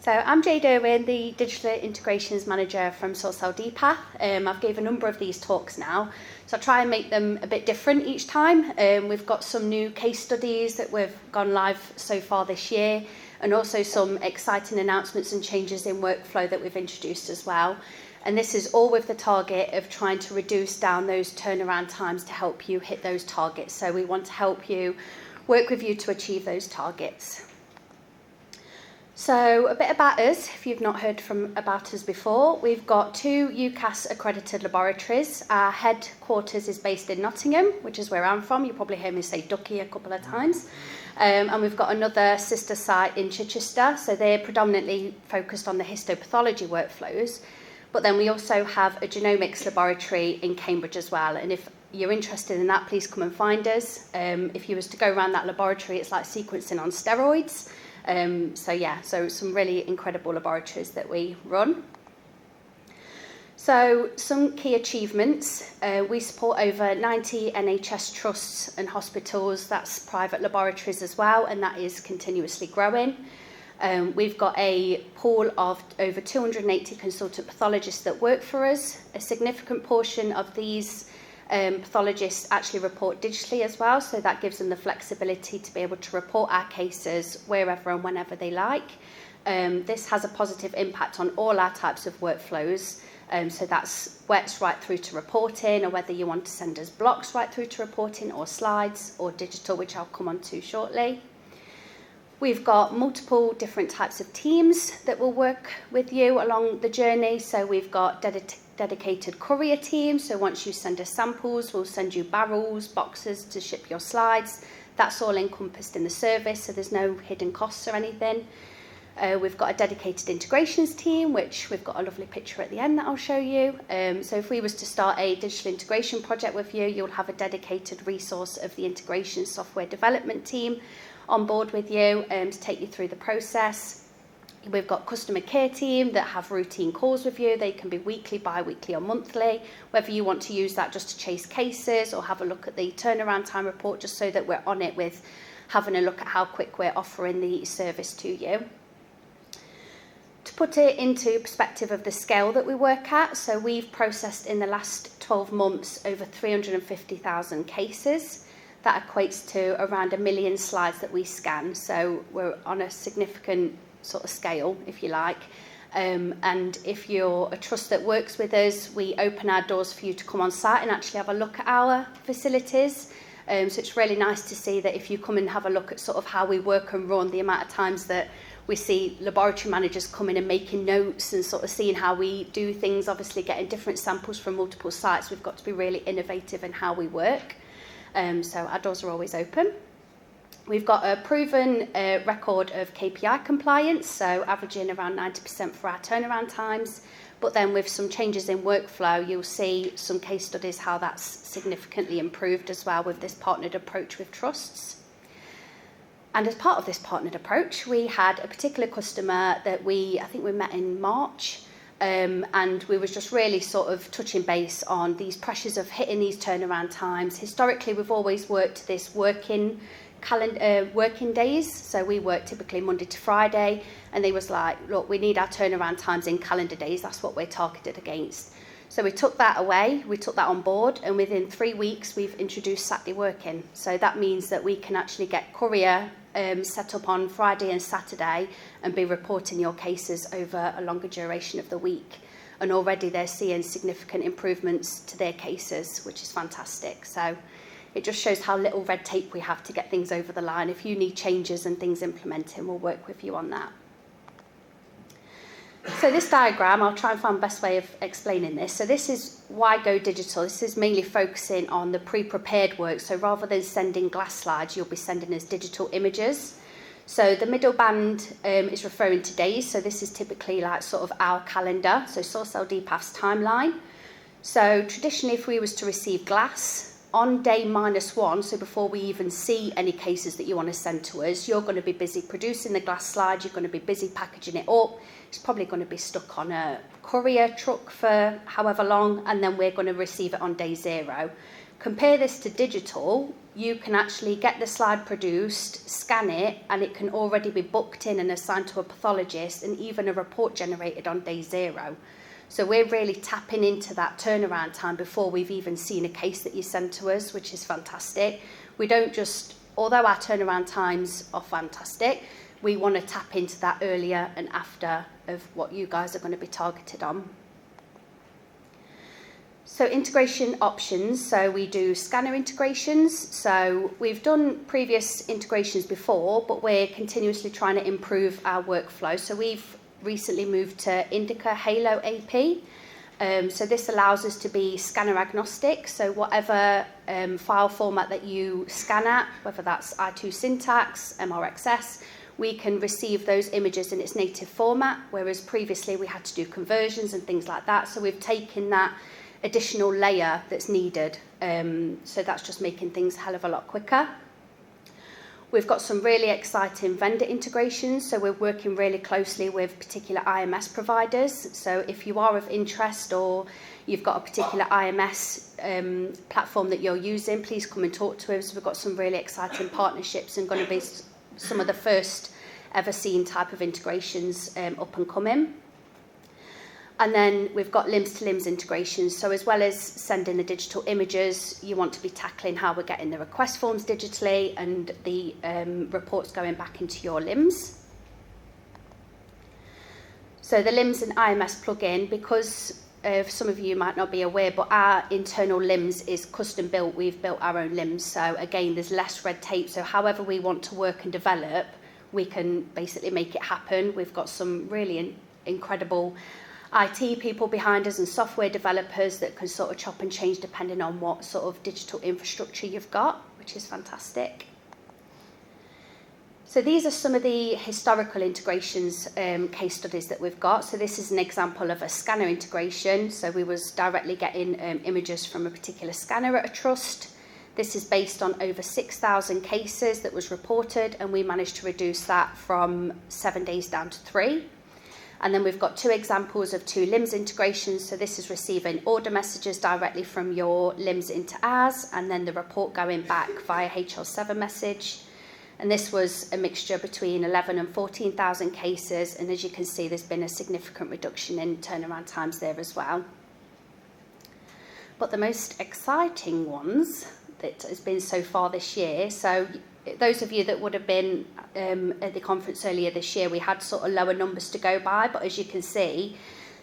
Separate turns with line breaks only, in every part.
So I'm Jade Erwin, the Digital Integrations Manager from Source LDPath. I've gave a number of these talks now, so I try and make them a bit different each time. We've got some new case studies that we've gone live so far this year, and also some exciting announcements and changes in workflow that we've introduced as well. And this is all with the target of trying to reduce down those turnaround times to help you hit those targets. So we want to help you, work with you to achieve those targets. So a bit about us, if you've not heard about us before, we've got 2 UCAS accredited laboratories. Our headquarters is based in Nottingham, which is where I'm from. You probably heard me say Ducky a couple of times. And we've got another sister site in Chichester, so they're predominantly focused on the histopathology workflows. But then we also have a genomics laboratory in Cambridge as well. And if you're interested in that, please come and find us. If you was to go around that laboratory, it's like sequencing on steroids. So some really incredible laboratories that we run. So some key achievements. We support over 90 NHS trusts and hospitals. That's private laboratories as well, and that is continuously growing. We've got a pool of over 280 consultant pathologists that work for us. A significant portion of these pathologists actually report digitally as well, so that gives them the flexibility to be able to report our cases wherever and whenever they like. This has a positive impact on all our types of workflows, so that's wets right through to reporting, or whether you want to send us blocks right through to reporting, or slides, or digital, which I'll come on to shortly. We've got multiple different types of teams that will work with you along the journey. So we've got dedicated courier teams. So once you send us samples, we'll send you barrels, boxes to ship your slides. That's all encompassed in the service, so there's no hidden costs or anything. We've got a dedicated integrations team, which we've got a lovely picture at the end that I'll show you. So if we was to start a digital integration project with you, you'll have a dedicated resource of the integration software development team on board with you to take you through the process. We've got customer care team that have routine calls with you. They can be weekly, bi-weekly or monthly, whether you want to use that just to chase cases or have a look at the turnaround time report, just so that we're on it with having a look at how quick we're offering the service to you. To put it into perspective of the scale that we work at, so we've processed in the last 12 months over 350,000 cases. That equates to around 1 million slides that we scan. So we're on a significant sort of scale, if you like. And if you're a trust that works with us, we open our doors for you to come on site and actually have a look at our facilities. So it's really nice to see that if you come and have a look at sort of how we work and run, the amount of times that we see laboratory managers coming and making notes and sort of seeing how we do things, obviously getting different samples from multiple sites. We've got to be really innovative in how we work. So our doors are always open. We've got a proven record of KPI compliance, so averaging around 90% for our turnaround times. But then with some changes in workflow, you'll see some case studies how that's significantly improved as well with this partnered approach with trusts. And as part of this partnered approach, we had a particular customer that I think we met in March. And we was just really sort of touching base on these pressures of hitting these turnaround times. Historically, we've always worked this working days, so we work typically Monday to Friday, and they was like, look, we need our turnaround times in calendar days. That's what we're targeted against. So we took that away, we took that on board, and within 3 weeks we've introduced Saturday working. So that means that we can actually get courier set up on Friday and Saturday and be reporting your cases over a longer duration of the week. And already they're seeing significant improvements to their cases, which is fantastic. So it just shows how little red tape we have to get things over the line. If you need changes and things implementing, we'll work with you on that. So this diagram, I'll try and find the best way of explaining this. So this is why go digital. This is mainly focusing on the pre-prepared work. So rather than sending glass slides, you'll be sending us digital images. So the middle band is referring to days. So this is typically like sort of our calendar. So Source LDPath's timeline. So traditionally, if we was to receive glass, on day -1, so before we even see any cases that you want to send to us, you're going to be busy producing the glass slide, you're going to be busy packaging it up, it's probably going to be stuck on a courier truck for however long, and then we're going to receive it on day 0. Compare this to digital. You can actually get the slide produced, scan it, and it can already be booked in and assigned to a pathologist, and even a report generated on day 0. So we're really tapping into that turnaround time before we've even seen a case that you send to us, which is fantastic. We don't just, although our turnaround times are fantastic, we want to tap into that earlier and after of what you guys are going to be targeted on. So integration options, so we do scanner integrations. So we've done previous integrations before, but we're continuously trying to improve our workflow. So we've recently moved to Indica Halo AP. So this allows us to be scanner agnostic. So whatever file format that you scan at, whether that's I2 syntax, MRXS, we can receive those images in its native format, whereas previously we had to do conversions and things like that. So we've taken that additional layer that's needed. So that's just making things a hell of a lot quicker. We've got some really exciting vendor integrations, so we're working really closely with particular IMS providers. So if you are of interest or you've got a particular IMS platform that you're using, please come and talk to us. We've got some really exciting partnerships and going to be some of the first ever seen type of integrations up and coming. And then we've got limbs-to-limbs integrations. So as well as sending the digital images, you want to be tackling how we're getting the request forms digitally and the reports going back into your limbs. So the limbs and IMS plugin, because some of you might not be aware, but our internal limbs is custom built. We've built our own limbs. So again, there's less red tape. So however we want to work and develop, we can basically make it happen. We've got some really incredible IT people behind us and software developers that can sort of chop and change depending on what sort of digital infrastructure you've got, which is fantastic. So these are some of the historical integrations case studies that we've got. So this is an example of a scanner integration. So we was directly getting images from a particular scanner at a trust. This is based on over 6,000 cases that was reported, and we managed to reduce that from 7 days down to 3. And then we've got 2 examples of 2 limbs integrations. So this is receiving order messages directly from your limbs into ours, and then the report going back via HL7 message. And this was a mixture between 11 and 14,000 cases. And as you can see, there's been a significant reduction in turnaround times there as well. But the most exciting ones that has been so far this year, so those of you that would have been at the conference earlier this year, we had sort of lower numbers to go by, but as you can see,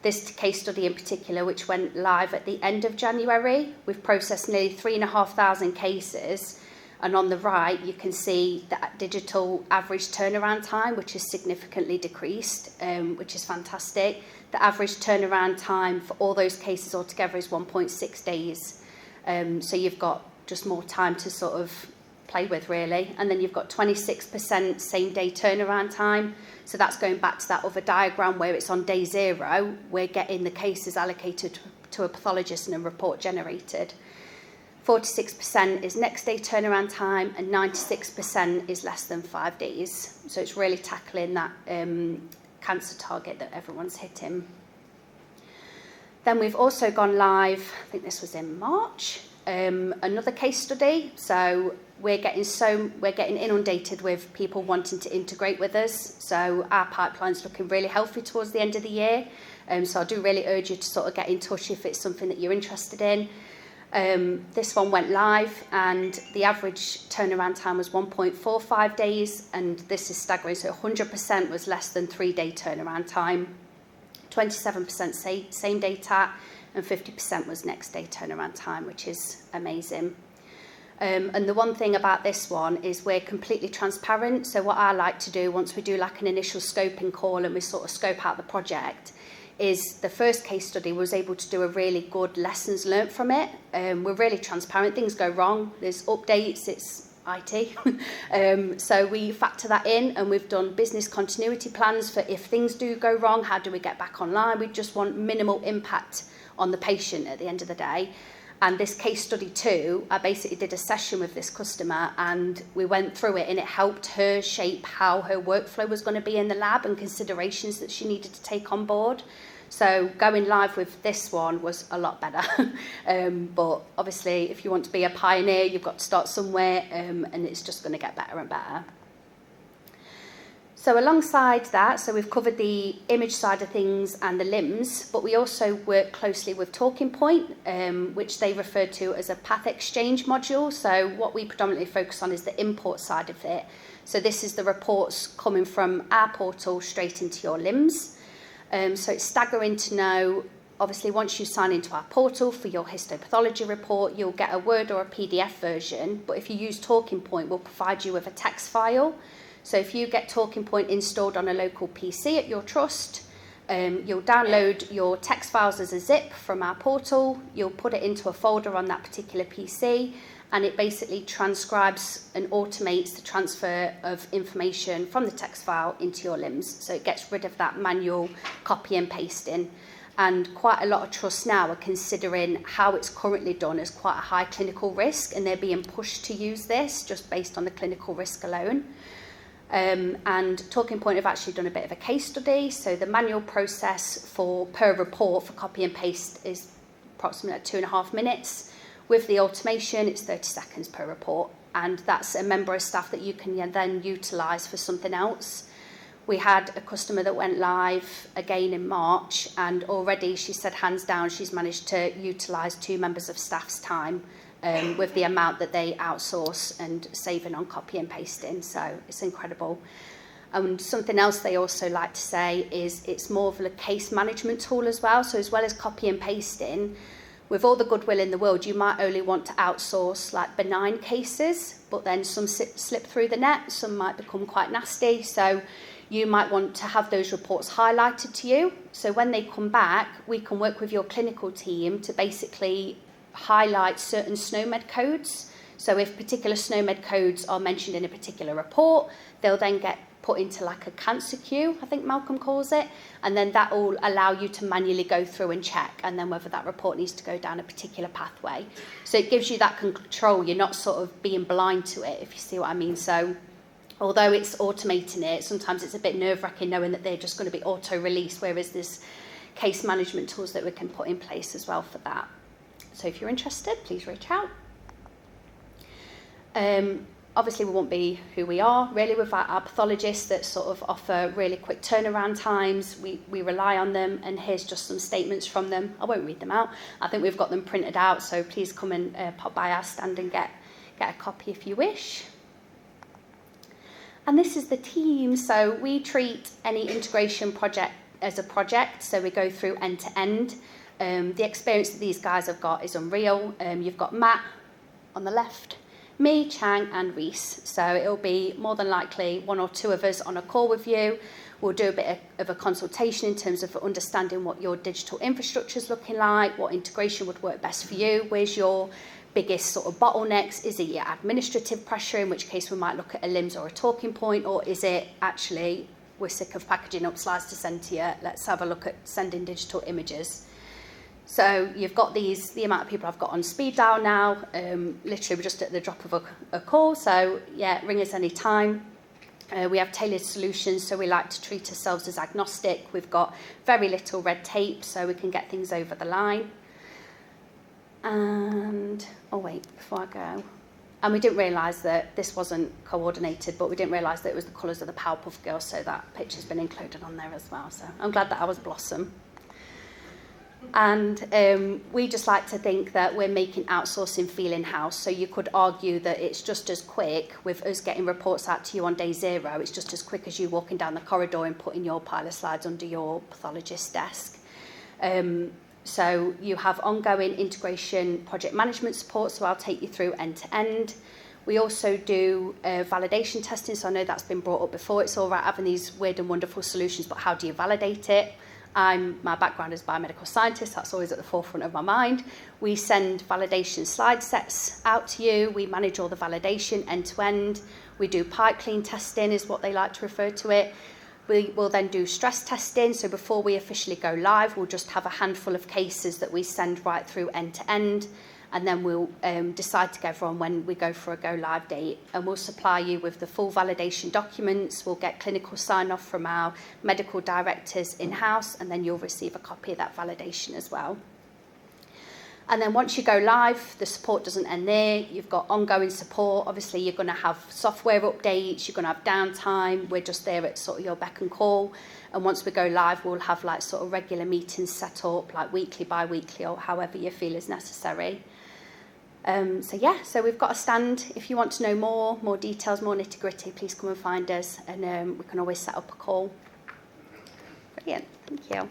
this case study in particular, which went live at the end of January, we've processed nearly 3,500 cases, and on the right you can see that digital average turnaround time, which is significantly decreased, which is fantastic. The average turnaround time for all those cases altogether is 1.6 days, so you've got just more time to sort of play with really. And then you've got 26% same day turnaround time, so that's going back to that other diagram where it's on day 0, we're getting the cases allocated to a pathologist and a report generated. 46% is next day turnaround time, and 96% is less than 5 days. So it's really tackling that cancer target that everyone's hitting. Then we've also gone live, I think this was in March, another case study. So we're getting inundated with people wanting to integrate with us. So our pipeline's looking really healthy towards the end of the year. So I do really urge you to sort of get in touch if it's something that you're interested in. This one went live, and the average turnaround time was 1.45 days, and this is staggering. So 100% was less than 3-day turnaround time, 27% same day TAT, and 50% was next day turnaround time, which is amazing. And the one thing about this one is we're completely transparent. So what I like to do once we do like an initial scoping call and we sort of scope out the project, is the first case study was able to do a really good lessons learnt from it. We're really transparent. Things go wrong. There's updates. It's IT. So we factor that in, and we've done business continuity plans for if things do go wrong, how do we get back online? We just want minimal impact on the patient at the end of the day. And this case study too, I basically did a session with this customer, and we went through it, and it helped her shape how her workflow was going to be in the lab and considerations that she needed to take on board. So going live with this one was a lot better. But obviously, if you want to be a pioneer, you've got to start somewhere, and it's just going to get better and better. So alongside that, so we've covered the image side of things and the limbs, but we also work closely with Talking Point, which they refer to as a path exchange module. So what we predominantly focus on is the import side of it. So this is the reports coming from our portal straight into your limbs. So it's staggering to know, obviously once you sign into our portal for your histopathology report, you'll get a Word or a PDF version, but if you use Talking Point, we'll provide you with a text file. So if you get Talking Point installed on a local PC at your trust, you'll download your text files as a zip from our portal, you'll put it into a folder on that particular PC, and it basically transcribes and automates the transfer of information from the text file into your limbs. So it gets rid of that manual copy and pasting. And quite a lot of trusts now are considering how it's currently done as quite a high clinical risk, and they're being pushed to use this just based on the clinical risk alone. And Talking Point have actually done a bit of a case study. So the manual process per report for copy and paste is approximately 2.5 minutes. With the automation, it's 30 seconds per report. And that's a member of staff that you can then utilise for something else. We had a customer that went live again in March, and already she said hands down she's managed to utilise 2 members of staff's time with the amount that they outsource and saving on copy and pasting. So it's incredible. And something else they also like to say is it's more of a case management tool as well. So as well as copy and pasting, with all the goodwill in the world, you might only want to outsource like benign cases, but then some slip through the net, some might become quite nasty. So you might want to have those reports highlighted to you. So when they come back, we can work with your clinical team to basically highlight certain SNOMED codes. So if particular SNOMED codes are mentioned in a particular report, they'll then get put into like a cancer queue, I think Malcolm calls it, and then that will allow you to manually go through and check, and then whether that report needs to go down a particular pathway. So it gives you that control. You're not sort of being blind to it, if you see what I mean. So although it's automating it, sometimes it's a bit nerve-wracking knowing that they're just going to be auto-released, whereas there's case management tools that we can put in place as well for that. So if you're interested, please reach out. Obviously, we won't be who we are, really, without our pathologists that sort of offer really quick turnaround times. We rely on them, and here's just some statements from them. I won't read them out. I think we've got them printed out, so please come and pop by our stand and get a copy if you wish. And this is the team. So we treat any integration project as a project, so we go through end to end. The experience that these guys have got is unreal. You've got Matt on the left, me, Chang and Reese. So it'll be more than likely 1 or 2 of us on a call with you. We'll do a bit of a consultation in terms of understanding what your digital infrastructure is looking like, what integration would work best for you, where's your biggest sort of bottlenecks. Is it your administrative pressure, in which case we might look at a LIMS or a Talking Point, or is it actually we're sick of packaging up slides to send to you, let's have a look at sending digital images. So you've got the amount of people I've got on speed dial now, literally just at the drop of a call. So yeah, ring us any time. We have tailored solutions, so we like to treat ourselves as agnostic. We've got very little red tape, so we can get things over the line. And, oh wait, before I go. And we didn't realise that this wasn't coordinated, but we didn't realise that it was the colours of the Powerpuff Girls, so that picture's been included on there as well. So I'm glad that I was Blossom. And we just like to think that we're making outsourcing feel in-house. So you could argue that it's just as quick with us getting reports out to you on day 0. It's just as quick as you walking down the corridor and putting your pile of slides under your pathologist's desk. So you have ongoing integration project management support, so I'll take you through end to end. We also do validation testing, so I know that's been brought up before. It's all right having these weird and wonderful solutions, but how do you validate it? My background is biomedical scientist, that's always at the forefront of my mind. We send validation slide sets out to you. We manage all the validation end to end. We do pipe clean testing is what they like to refer to it. We will then do stress testing. So before we officially go live, we'll just have a handful of cases that we send right through end to end. and then we'll decide together on when we go for a go live date, and we'll supply you with the full validation documents. We'll get clinical sign off from our medical directors in-house, and then you'll receive a copy of that validation as well. And then once you go live, the support doesn't end there. You've got ongoing support. Obviously, you're going to have software updates. You're going to have downtime. We're just there at sort of your beck and call. And once we go live, we'll have like sort of regular meetings set up, like weekly, bi-weekly, or however you feel is necessary. So we've got a stand. If you want to know more details, more nitty-gritty, please come and find us, and we can always set up a call. Brilliant. Thank you.